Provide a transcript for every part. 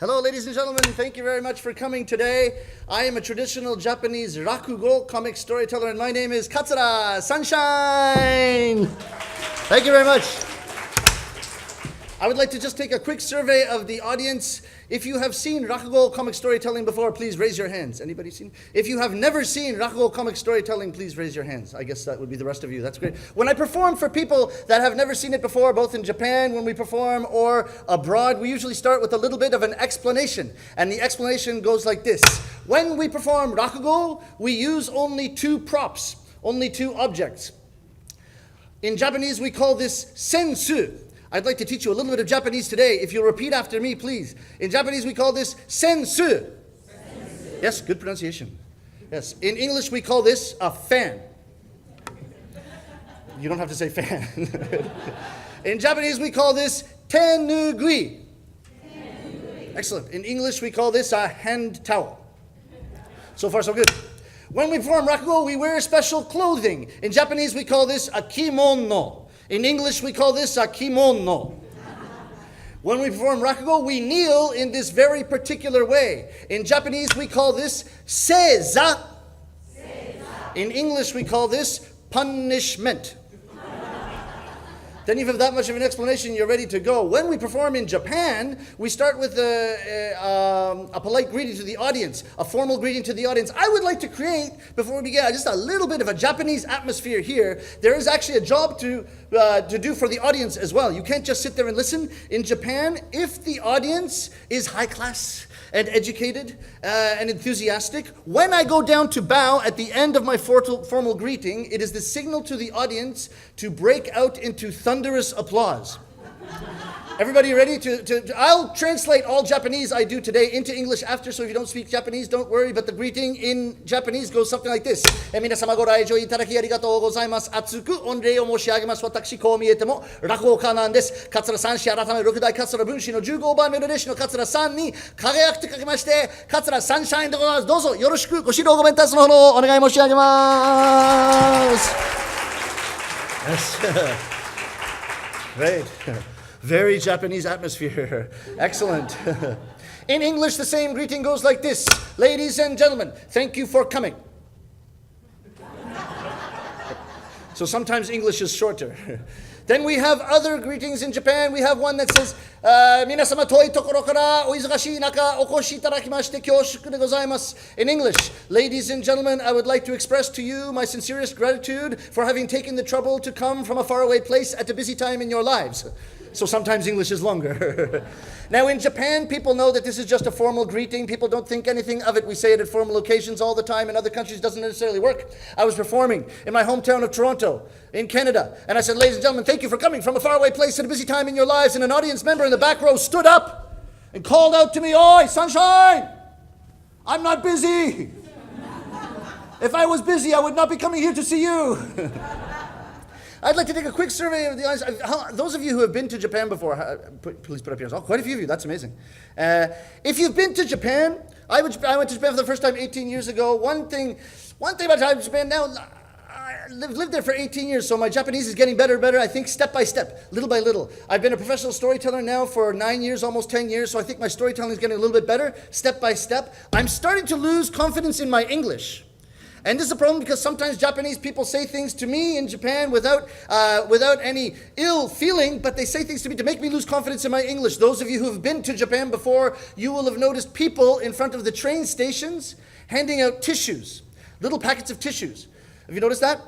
Hello, ladies and gentlemen. Thank you very much for coming today. I am a traditional Japanese Rakugo comic storyteller, and my name is Katsura Sunshine. Thank you very much. I would like to just take a quick survey of the audience. If you have seen Rakugo comic storytelling before, please raise your hands. Anybody seen? If you have never seen Rakugo comic storytelling, please raise your hands. I guess that would be the rest of you. That's great. When I perform for people that have never seen it before, both in Japan when we perform or abroad, we usually start with a little bit of an explanation. And the explanation goes like this. When we perform Rakugo, we use only two props, only two objects. In Japanese, we call this sensu. I'd like to teach you a little bit of Japanese today. If you'll repeat after me, please. In Japanese, we call this sensu. Sensu. Yes, good pronunciation. Yes. In English, we call this a fan. You don't have to say fan. In Japanese, we call this tenugui. Excellent. In English, we call this a hand towel. So far, so good. When we perform Rakugo, we wear special clothing. In Japanese, we call this a kimono. In English, we call this a kimono. When we perform Rakugo, we kneel in this very particular way. In Japanese, we call this seiza. In English, we call this punishment. Then you have that much of an explanation, you're ready to go. When we perform in Japan, we start with a polite greeting to the audience, a formal greeting to the audience. I would like to create, before we begin, just a little bit of a Japanese atmosphere here. There is actually a job to do for the audience as well. You can't just sit there and listen. In Japan, if the audience is high class and educated and enthusiastic, when I go down to bow at the end of my formal greeting, it is the signal to the audience to break out into thunderous applause. Everybody ready I'll translate all Japanese I do today into English after, so if you don't speak Japanese, don't worry, but the greeting in Japanese goes something like this. 皆様ご来場いただきありがとうございます。厚く御礼を申し上げます。私、こう見えても落語家なんです。桂三氏改め六代桂文氏の15番目の弟子の桂さんに輝くと書きまして、桂サンシャインでございます。どうぞよろしくご指導ご鞭撻のほどお願い申し上げます。Yes. Great. Very Japanese atmosphere. Excellent. In English, the same greeting goes like this. Ladies and gentlemen, thank you for coming. So sometimes English is shorter. Then we have other greetings in Japan. We have one that says, 皆様遠いところからお忙しい中お越しいただきまして恐縮でございます。In English, ladies and gentlemen, I would like to express to you my sincerest gratitude for having taken the trouble to come from a faraway place at a busy time in your lives. So sometimes English is longer. Now in Japan, people know that this is just a formal greeting. People don't think anything of it. We say it at formal occasions all the time. In other countries, it doesn't necessarily work. I was performing in my hometown of Toronto, in Canada. And I said, ladies and gentlemen, thank you for coming from a faraway place at a busy time in your lives. And an audience member in the back row stood up and called out to me, "Oi, Sunshine! I'm not busy. If I was busy, I would not be coming here to see you." I'd like to take a quick survey of the audience. Those of you who have been to Japan before, please put up your hands. Oh, quite a few of you. That's amazing. If you've been to Japan, I went to Japan for the first time 18 years ago. One thing about Japan now, I lived there for 18 years, so my Japanese is getting better and better, I think, step by step, little by little. I've been a professional storyteller now for 9 years, almost 10 years, so I think my storytelling is getting a little bit better, step by step. I'm starting to lose confidence in my English. And this is a problem because sometimes Japanese people say things to me in Japan without any ill feeling, but they say things to me to make me lose confidence in my English. Those of you who have been to Japan before, you will have noticed people in front of the train stations handing out tissues, little packets of tissues. Have you noticed that?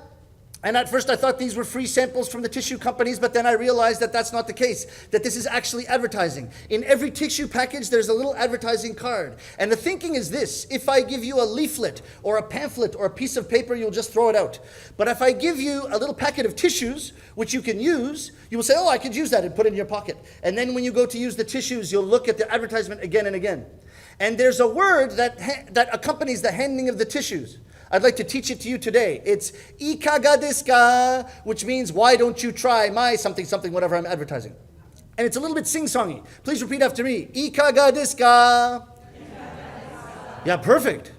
And at first I thought these were free samples from the tissue companies, but then I realized that that's not the case, that this is actually advertising. In every tissue package, there's a little advertising card. And the thinking is this: if I give you a leaflet or a pamphlet or a piece of paper, you'll just throw it out. But if I give you a little packet of tissues, which you can use, you will say, "Oh, I could use that," and put it in your pocket. And then when you go to use the tissues, you'll look at the advertisement again and again. And there's a word that accompanies the handing of the tissues. I'd like to teach it to you today. It's ikaga desu ka, which means why don't you try my something something whatever I'm advertising. And it's a little bit sing-songy. Please repeat after me. Ikaga desu ka? Yeah, perfect.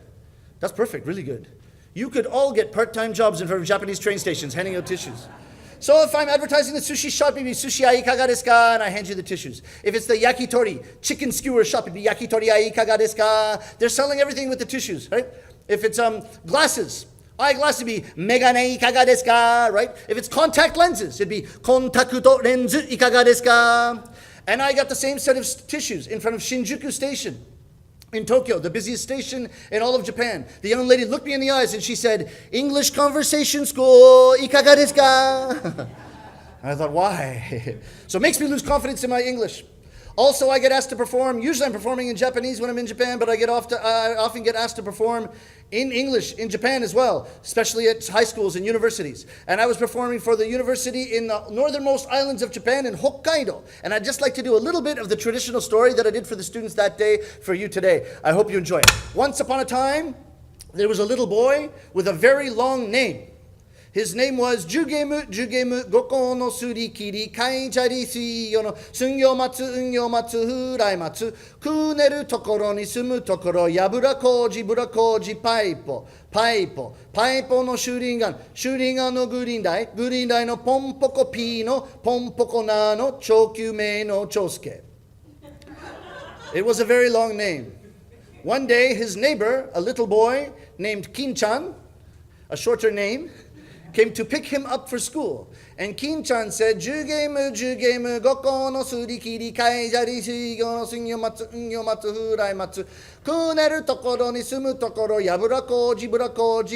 That's perfect, really good. You could all get part-time jobs in front of Japanese train stations handing out tissues. So if I'm advertising the sushi shop, it'd be sushi ai ikaga desu ka, and I hand you the tissues. If it's the yakitori, chicken skewer shop, it'd be yakitori ai ikaga desu ka. They're selling everything with the tissues, right? If it's glasses, eyeglasses would be megane ikaga desu ka, right? If it's contact lenses, it'd be kontakuto renzu ikaga desu ka. And I got the same set of tissues in front of Shinjuku Station in Tokyo, the busiest station in all of Japan. The young lady looked me in the eyes and she said, "English conversation school, ikaga desu ka?" And I thought, why? So it makes me lose confidence in my English. Also, I get asked to perform. Usually I'm performing in Japanese when I'm in Japan, but I often get asked to perform in English in Japan as well, especially at high schools and universities. And I was performing for the university in the northernmost islands of Japan in Hokkaido. And I'd just like to do a little bit of the traditional story that I did for the students that day for you today. I hope you enjoy it. Once upon a time, there was a little boy with a very long name. His name was Jugemu, Goko no Surikiri, Kaijari Suiyo no Sungyo Matsu, Furai Matsu, Kuneru Tokoro ni Sumu Tokoro, Yabura Koji, Paipo no Shuringan no Gurindai no Pompoko Pi no Pompoko na no Chokyume no Chosuke. It was a very long name. One day, his neighbor, a little boy named Kin-chan, a shorter name, came to pick him up for school. And Kin-chan said, Jugemu, Goko no Surikiri, Kaijari Suigo no Sungyo Matsu, Furai Matsu, Kuneru Tokoro ni Sumu Tokoro, Yabura Koji,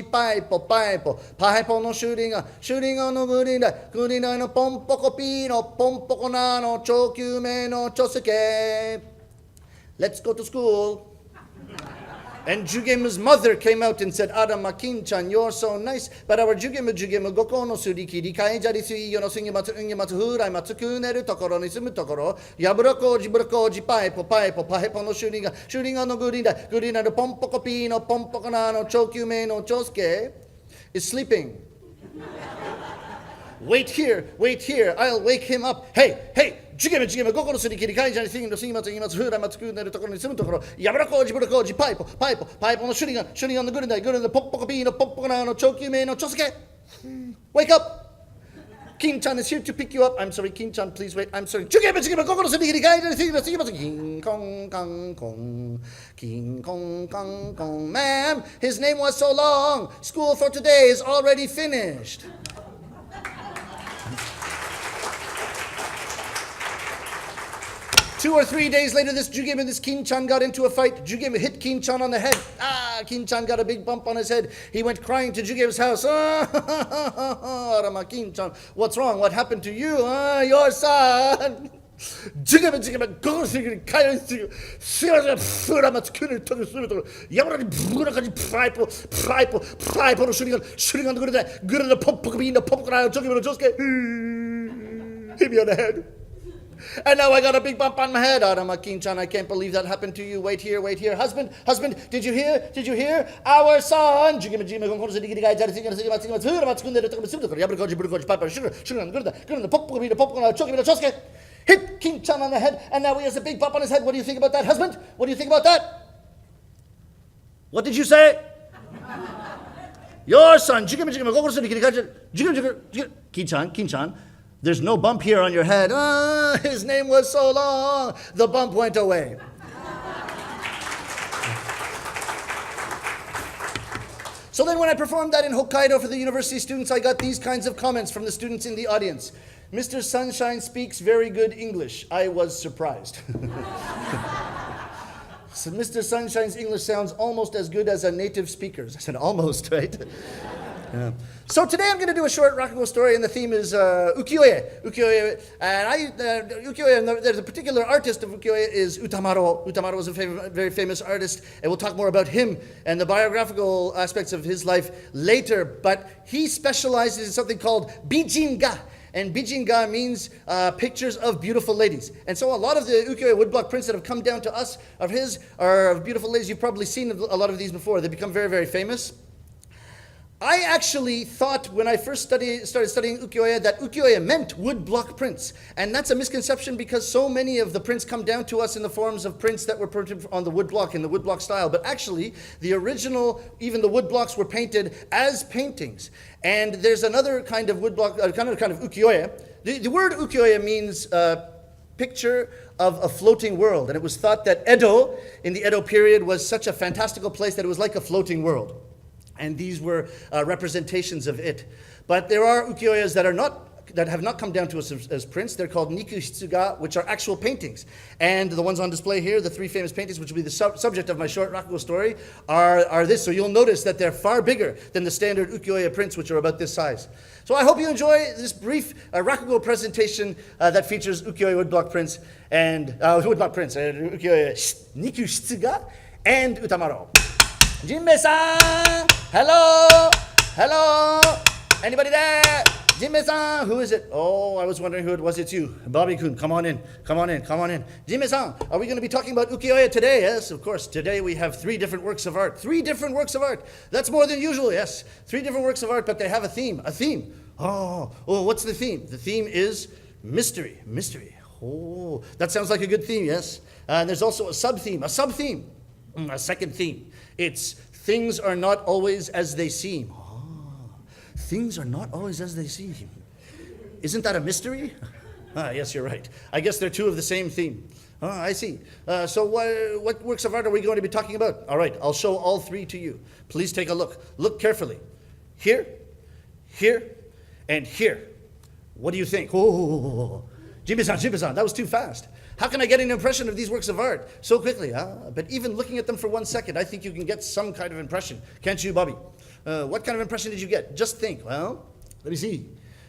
Paipo no Shuringan no Gurindai no Pompoko Pi no Pompoko na no Chokyume no Chosuke. Let's go to school. And Jugemu's mother came out and said, Arama Kin-chan, you're so nice, but our Jugemu, Goko no Surikiri, Kaijari Suiyo no Sungyo Matsu, Furai Matsu, Kuneru Tokoro ni Sumu Tokoro, Yabura Koji, Paipo no Shuringan no Gurindai no Pompoko Pi no Pompoko na no Chokyume no Chosuke, is sleeping. Wait here, I'll wake him up. Hey, Jugemu, Goko no Surikiri, Kaijari Suiyo no Sungyo Matsu, Furai Matsu, Kuneru Tokoro ni Sumu Tokoro, Yabura Koji, Paipo no Shuringan no Gurindai no Pompoko Pi no Pompoko na no Chokyume no Chosuke. Wake up! Kin-chan is here to pick you up. I'm sorry, Kin-chan, please wait. I'm sorry. Jugemu, Goko no Surikiri, Kaijari Suiyo no Sungyo Matsu, King Kong. Ma'am, his name was so long. School for today is already finished. 2 or 3 days later, this Jugemu and this Kin-chan got into a fight. Jugemu hit Kin-chan on the head. Kin-chan got a big bump on his head. He went crying to Jugemu's house. Arama Kin-chan, what's wrong? What happened to you? Your son. Jugemu, go to hit me on the head. And now I got a big bump on my head. Arama Kin-chan, I can't believe that happened to you. Wait here. Husband, did you hear? Our son. Hit Kin-chan on the head, and now he has a big bump on his head. What do you think about that, husband? What do you think about that? What did you say? Your son. Kin-chan. There's no bump here on your head. His name was so long. The bump went away. So then when I performed that in Hokkaido for the university students, I got these kinds of comments from the students in the audience. Mr. Sunshine speaks very good English. I was surprised. So Mr. Sunshine's English sounds almost as good as a native speaker's. I said, almost, right? Yeah. So today I'm going to do a short Rakugo story, and the theme is Ukiyo-e. And Ukiyo-e, and there's a particular artist of Ukiyo-e is Utamaro. Utamaro was a very famous artist, and we'll talk more about him and the biographical aspects of his life later. But he specializes in something called bijinga. And bijinga means pictures of beautiful ladies. And so a lot of the ukiyo-e woodblock prints that have come down to us of his are of beautiful ladies. You've probably seen a lot of these before. They become very, very famous. I actually thought when I first started studying ukiyo-e that ukiyo-e meant woodblock prints. And that's a misconception because so many of the prints come down to us in the forms of prints that were printed on the woodblock in the woodblock style. But actually, the original, even the woodblocks were painted as paintings. And there's another kind of woodblock, kind of ukiyo-e. The word ukiyo-e means picture of a floating world. And it was thought that Edo, in the Edo period, was such a fantastical place that it was like a floating world. And these were representations of it. But there are ukiyo-es that have not come down to us as prints. They're called nikushitsuga, which are actual paintings. And the ones on display here, the three famous paintings, which will be the subject of my short Rakugo story, are this. So you'll notice that they're far bigger than the standard ukiyo-e prints, which are about this size. So I hope you enjoy this brief Rakugo presentation that features ukiyo-e woodblock prints and ukiyo-e nikushitsuga and Utamaro. Jinbei-san! Hello! Hello! Anybody there? Jinbei-san! Who is it? Oh, I was wondering who it was. It's you. Bobby-kun, come on in. Come on in. Come on in. Jinbei-san, are we going to be talking about ukiyo-e today? Yes, of course. Today we have 3 different works of art. 3 different works of art. That's more than usual, yes. 3 different works of art, but they have a theme. A theme. Oh, what's the theme? The theme is mystery. Mystery. Oh, that sounds like a good theme, yes. And there's also a sub-theme. A sub-theme. A second theme. It's things are not always as they seem. Oh, things are not always as they seem. Isn't that a mystery? Yes, you're right. I guess they're 2 of the same theme. I see. So what works of art are we going to be talking about? All right, I'll show all 3 to you. Please take a look. Look carefully. Here, here, and here. What do you think? Oh, Jinbei-san, that was too fast. How can I get an impression of these works of art so quickly? But even looking at them for 1 second, I think you can get some kind of impression. Can't you, Bobby? What kind of impression did you get? Just think. Well, let me see.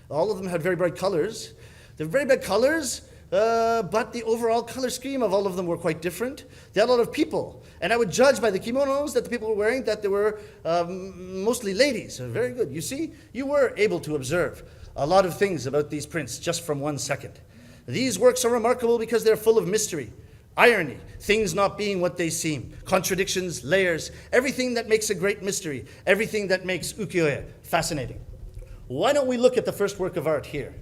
All of them had very bright colors. They're very bright colors, but the overall color scheme of all of them were quite different. They had a lot of people. And I would judge by the kimonos that the people were wearing that they were mostly ladies. Very good. You see, you were able to observe a lot of things about these prints just from 1 second. These works are remarkable because they're full of mystery, irony, things not being what they seem, contradictions, layers, everything that makes a great mystery, everything that makes ukiyo-e fascinating. Why don't we look at the first work of art here?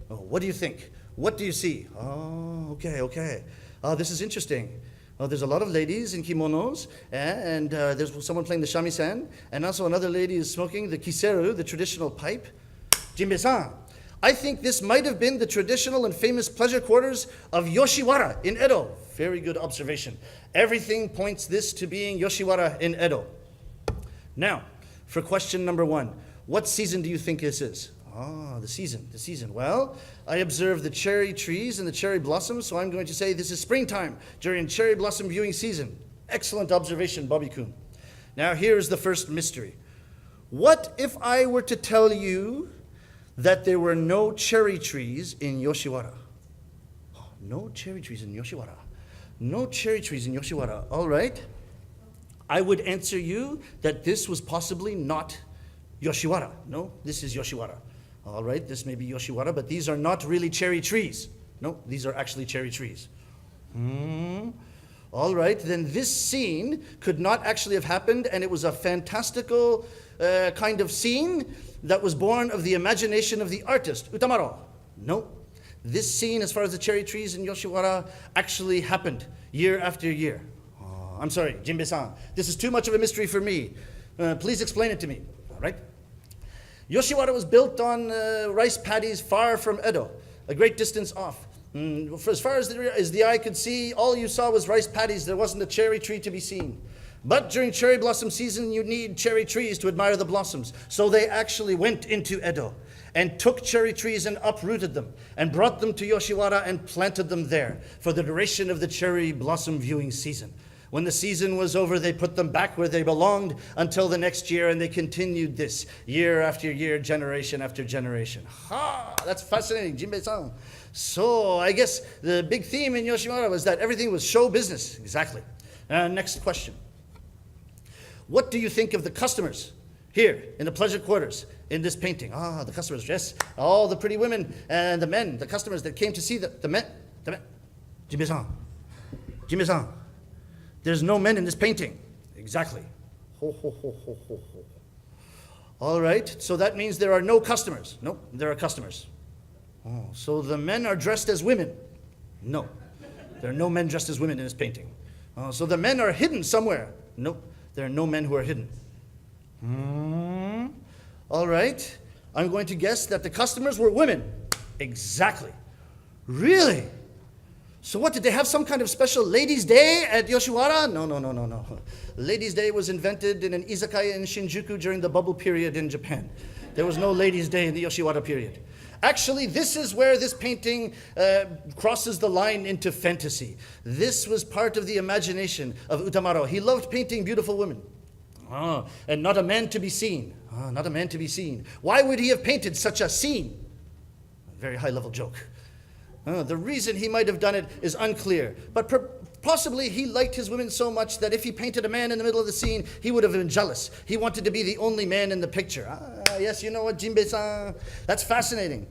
Oh, what do you think? What do you see? Oh, okay. Oh, this is interesting. Oh, there's a lot of ladies in kimonos, and there's someone playing the shamisen, and also another lady is smoking the kiseru, the traditional pipe. Jinbei-san, I think this might have been the traditional and famous pleasure quarters of Yoshiwara in Edo. Very good observation. Everything points this to being Yoshiwara in Edo. Now, for question number 1, what season do you think this is? The season. Well, I observed the cherry trees and the cherry blossoms, so I'm going to say this is springtime during cherry blossom viewing season. Excellent observation, Bobby-kun. Now, here's the first mystery. What if I were to tell you that there were no cherry trees in Yoshiwara? No cherry trees in Yoshiwara. No cherry trees in Yoshiwara. All right. I would answer you that this was possibly not Yoshiwara. No, this is Yoshiwara. All right, this may be Yoshiwara, but these are not really cherry trees. No, these are actually cherry trees. All right, then this scene could not actually have happened, and it was a fantastical kind of scene that was born of the imagination of the artist, Utamaro. No, this scene, as far as the cherry trees in Yoshiwara, actually happened year after year. Oh, I'm sorry, Jinbei-san, this is too much of a mystery for me. Please explain it to me, all right? Yoshiwara was built on rice paddies far from Edo, a great distance off. For as far as the eye could see, all you saw was rice paddies. There wasn't a cherry tree to be seen. But during cherry blossom season, you need cherry trees to admire the blossoms. So they actually went into Edo and took cherry trees and uprooted them and brought them to Yoshiwara and planted them there for the duration of the cherry blossom viewing season. When the season was over, they put them back where they belonged until the next year, and they continued this year after year, generation after generation. That's fascinating, Jinbei-san. So I guess the big theme in Yoshiwara was that everything was show business. Exactly. Next question. What do you think of the customers here in the pleasure quarters in this painting? The customers, yes. All the pretty women and the men, the customers that came to see the men. Jinbei-san. There's no men in this painting. Exactly. All right, so that means there are no customers. Nope, there are customers. Oh, so the men are dressed as women. No, there are no men dressed as women in this painting. Oh, so the men are hidden somewhere. Nope, there are no men who are hidden. All right, I'm going to guess that the customers were women. Exactly. Really? So what, did they have some kind of special ladies' day at Yoshiwara? No. Ladies' day was invented in an izakaya in Shinjuku during the bubble period in Japan. There was no ladies' day in the Yoshiwara period. Actually, this is where this painting crosses the line into fantasy. This was part of the imagination of Utamaro. He loved painting beautiful women. And not a man to be seen. Not a man to be seen. Why would he have painted such a scene? A very high-level joke. The reason he might have done it is unclear, but possibly he liked his women so much that if he painted a man in the middle of the scene, he would have been jealous. He wanted to be the only man in the picture. Yes, you know what, Jinbei-san? That's fascinating.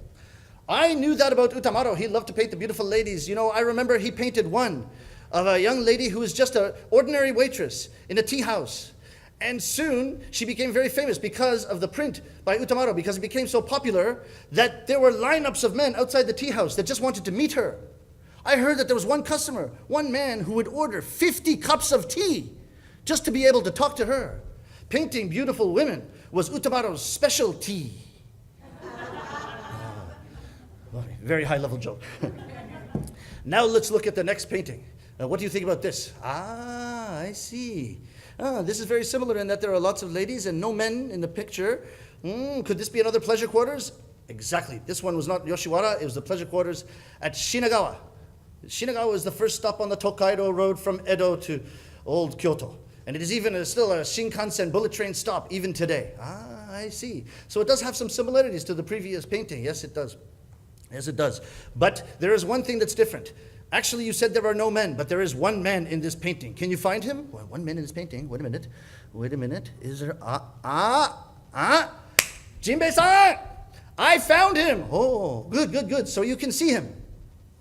I knew that about Utamaro. He loved to paint the beautiful ladies. You know, I remember he painted one of a young lady who was just an ordinary waitress in a tea house. And soon, she became very famous because of the print by Utamaro, because it became so popular that there were lineups of men outside the tea house that just wanted to meet her. I heard that there was one customer, one man, who would order 50 cups of tea just to be able to talk to her. Painting beautiful women was Utamaro's specialty. Very high-level joke. Now let's look at the next painting. What do you think about this? I see. This is very similar in that there are lots of ladies and no men in the picture. Could this be another pleasure quarters? Exactly. This one was not Yoshiwara, it was the pleasure quarters at Shinagawa. Shinagawa is the first stop on the Tokaido Road from Edo to Old Kyoto. And it is even still a Shinkansen bullet train stop even today. I see. So it does have some similarities to the previous painting. Yes, it does. Yes, it does. But there is one thing that's different. Actually, you said there are no men, but there is one man in this painting. Can you find him? Well, one man in this painting. Wait a minute. Is there... Jinbei-san! I found him! Oh, good. So you can see him.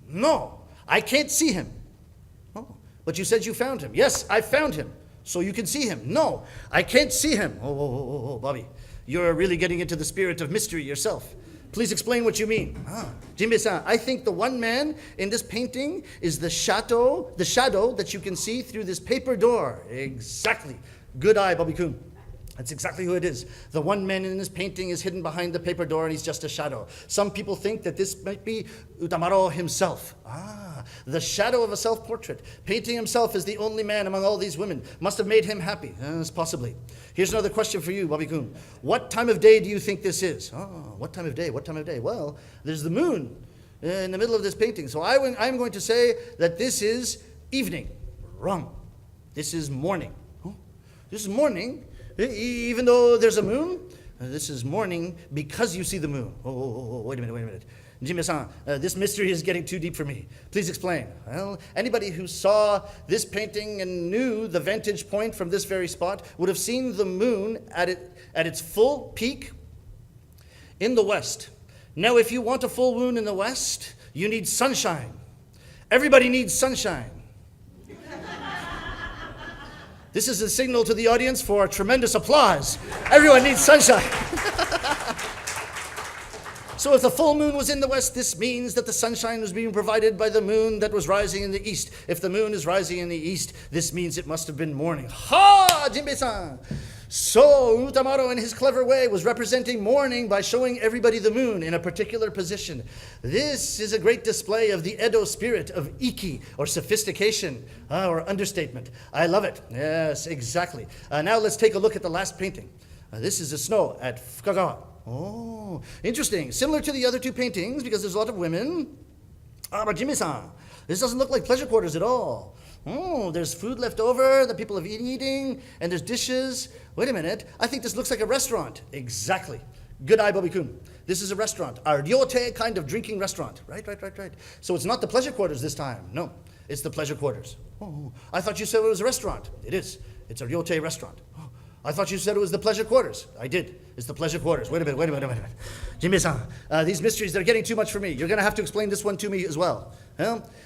No, I can't see him. Oh, but you said you found him. Yes, I found him. So you can see him. No, I can't see him. Oh, Bobby, you're really getting into the spirit of mystery yourself. Please explain what you mean. Jinbei-san, I think the one man in this painting is the shadow that you can see through this paper door. Exactly. Good eye, Bobby-kun. That's exactly who it is. The one man in this painting is hidden behind the paper door and he's just a shadow. Some people think that this might be Utamaro himself. The shadow of a self-portrait. Painting himself as the only man among all these women must have made him happy. Possibly. Here's another question for you, Bobby-kun. What time of day do you think this is? What time of day? Well, there's the moon in the middle of this painting. So I'm going to say that this is evening. Wrong. This is morning. This is morning. Even though there's a moon, this is morning because you see the moon. Wait a minute. Jinbei-san, this mystery is getting too deep for me. Please explain. Well, anybody who saw this painting and knew the vantage point from this very spot would have seen the moon at its full peak in the west. Now, if you want a full moon in the west, you need sunshine. Everybody needs sunshine. This is a signal to the audience for tremendous applause. Everyone needs sunshine. So if the full moon was in the west, this means that the sunshine was being provided by the moon that was rising in the east. If the moon is rising in the east, this means it must have been morning. Ha! Jinbei-san! So Utamaro, in his clever way, was representing morning by showing everybody the moon in a particular position. This is a great display of the Edo spirit of iki, or sophistication, or understatement. I love it. Yes, exactly. Now let's take a look at the last painting. This is the snow at Fukagawa. Oh, interesting. Similar to the other two paintings, because there's a lot of women. But Jinbei-san, this doesn't look like pleasure quarters at all. There's food left over that people have been eating, and there's dishes. Wait a minute, I think this looks like a restaurant. Exactly. Good eye, Bobby-kun. This is a restaurant, a ryote kind of drinking restaurant. Right. So it's not the pleasure quarters this time. No, it's the pleasure quarters. I thought you said it was a restaurant. It is. It's a ryote restaurant. I thought you said it was the pleasure quarters. I did. It's the pleasure quarters. Wait a minute. Jinbei-san, these mysteries, they're getting too much for me. You're going to have to explain this one to me as well.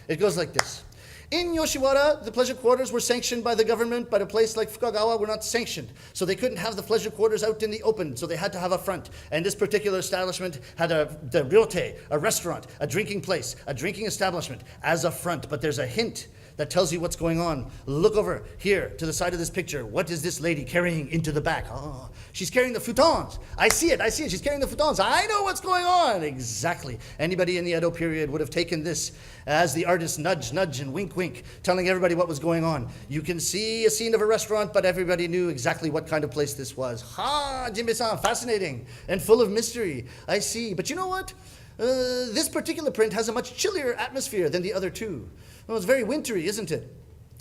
It goes like this. In Yoshiwara, the pleasure quarters were sanctioned by the government, but a place like Fukagawa were not sanctioned. So they couldn't have the pleasure quarters out in the open, so they had to have a front. And this particular establishment had the ryote, a restaurant, a drinking place, a drinking establishment as a front. But there's a hint that tells you what's going on. Look over here to the side of this picture. What is this lady carrying into the back? Oh, she's carrying the futons. I see it. She's carrying the futons. I know what's going on. Exactly. Anybody in the Edo period would have taken this as the artist nudge, nudge, and wink, wink, telling everybody what was going on. You can see a scene of a restaurant, but everybody knew exactly what kind of place this was. Ha, Jinbei-san, fascinating and full of mystery. I see. But you know what? This particular print has a much chillier atmosphere than the other two. Well, it's very wintry, isn't it?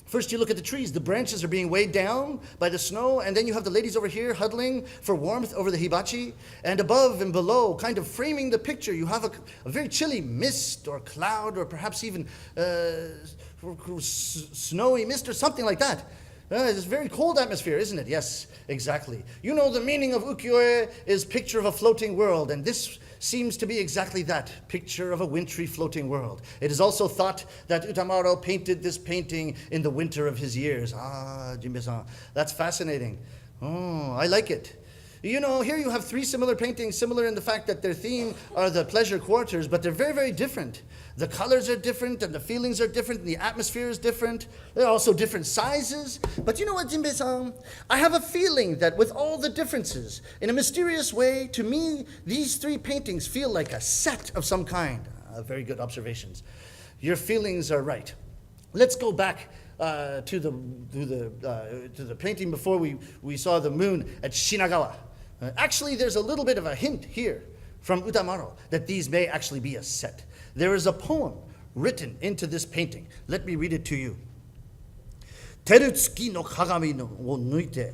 First, you look at the trees. The branches are being weighed down by the snow, and then you have the ladies over here huddling for warmth over the hibachi. And above and below, kind of framing the picture, you have a very chilly mist or cloud or perhaps even snowy mist or something like that. It's a very cold atmosphere, isn't it? Yes, exactly. You know, the meaning of ukiyo-e is picture of a floating world, and this seems to be exactly that, picture of a wintry floating world. It is also thought that Utamaro painted this painting in the winter of his years. Ah, Jinbei-san, that's fascinating. Oh, I like it. You know, here you have three similar paintings, similar in the fact that their theme are the pleasure quarters, but they're very, very different. The colors are different, and the feelings are different, and the atmosphere is different. They're also different sizes. But you know what, Jinbei-san? I have a feeling that with all the differences, in a mysterious way, to me, these three paintings feel like a set of some kind. Very good observations. Your feelings are right. Let's go back to the painting before we saw the moon at Shinagawa. Actually, there's a little bit of a hint here from Utamaro that these may actually be a set. There is a poem written into this painting. Let me read it to you. Terutsuki no kagami no wo nuite,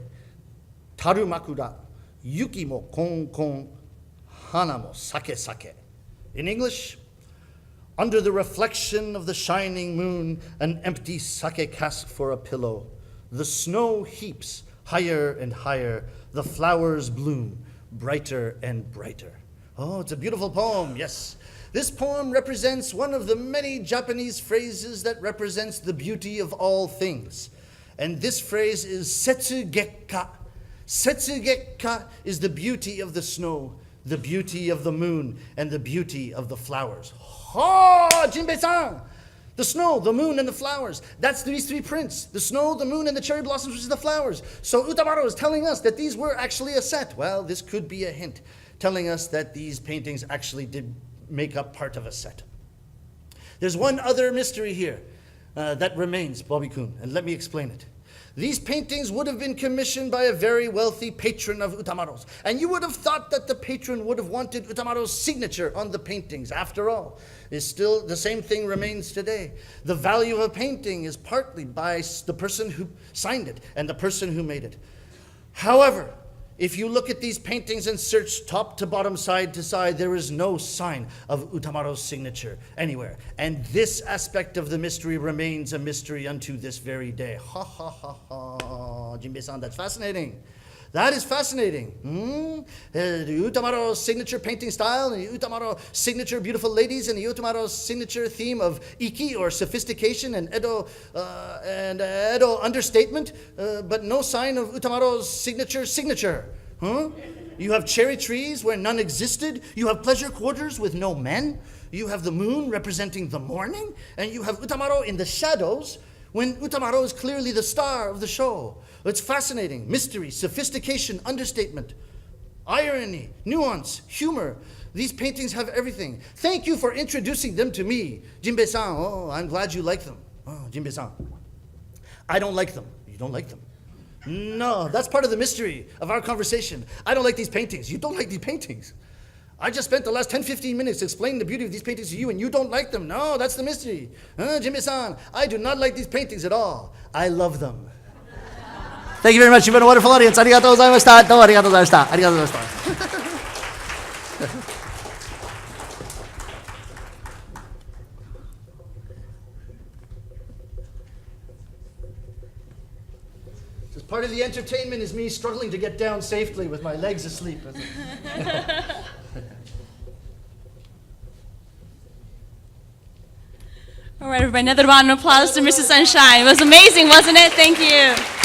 taru makura, yuki mo kon kon, hana mo sake sake. In English, under the reflection of the shining moon, an empty sake cask for a pillow. The snow heaps higher and higher. The flowers bloom brighter and brighter. Oh, it's a beautiful poem, yes. This poem represents one of the many Japanese phrases that represents the beauty of all things. And this phrase is setsugekka. Setsugekka is the beauty of the snow, the beauty of the moon, and the beauty of the flowers. Oh, Jinbei-san! The snow, the moon, and the flowers. That's these three prints. The snow, the moon, and the cherry blossoms, which is the flowers. So Utamaro is telling us that these were actually a set. Well, this could be a hint, telling us that these paintings actually did make up part of a set. There's one other mystery here that remains, Bobby-kun, and let me explain it. These paintings would have been commissioned by a very wealthy patron of Utamaro's. And you would have thought that the patron would have wanted Utamaro's signature on the paintings. After all, is still the same thing remains today. The value of a painting is partly by the person who signed it and the person who made it. However, if you look at these paintings and search top to bottom, side to side, there is no sign of Utamaro's signature anywhere. And this aspect of the mystery remains a mystery unto this very day. Ha ha ha ha. Jinbei-san, that's fascinating. That is fascinating. The Utamaro signature painting style, and the Utamaro signature beautiful ladies, and the Utamaro signature theme of iki or sophistication and Edo understatement, but no sign of Utamaro's signature. You have cherry trees where none existed. You have pleasure quarters with no men. You have the moon representing the morning, and you have Utamaro in the shadows when Utamaro is clearly the star of the show. It's fascinating. Mystery, sophistication, understatement, irony, nuance, humor. These paintings have everything. Thank you for introducing them to me. Jinbei-san, oh, I'm glad you like them. Oh, Jinbei-san, I don't like them. You don't like them? No, that's part of the mystery of our conversation. I don't like these paintings. You don't like these paintings. I just spent the last 10-15 minutes explaining the beauty of these paintings to you, and you don't like them. No, that's the mystery. Jinbei-san, I do not like these paintings at all. I love them. Thank you very much. You've been a wonderful audience. Arigatou gozaimashita. Domo arigatou gozaimashita. Arigatou gozaimashita. Just part of the entertainment is me struggling to get down safely with my legs asleep. All right, everybody, another round of applause to Mrs. Sunshine. It was amazing, wasn't it? Thank you.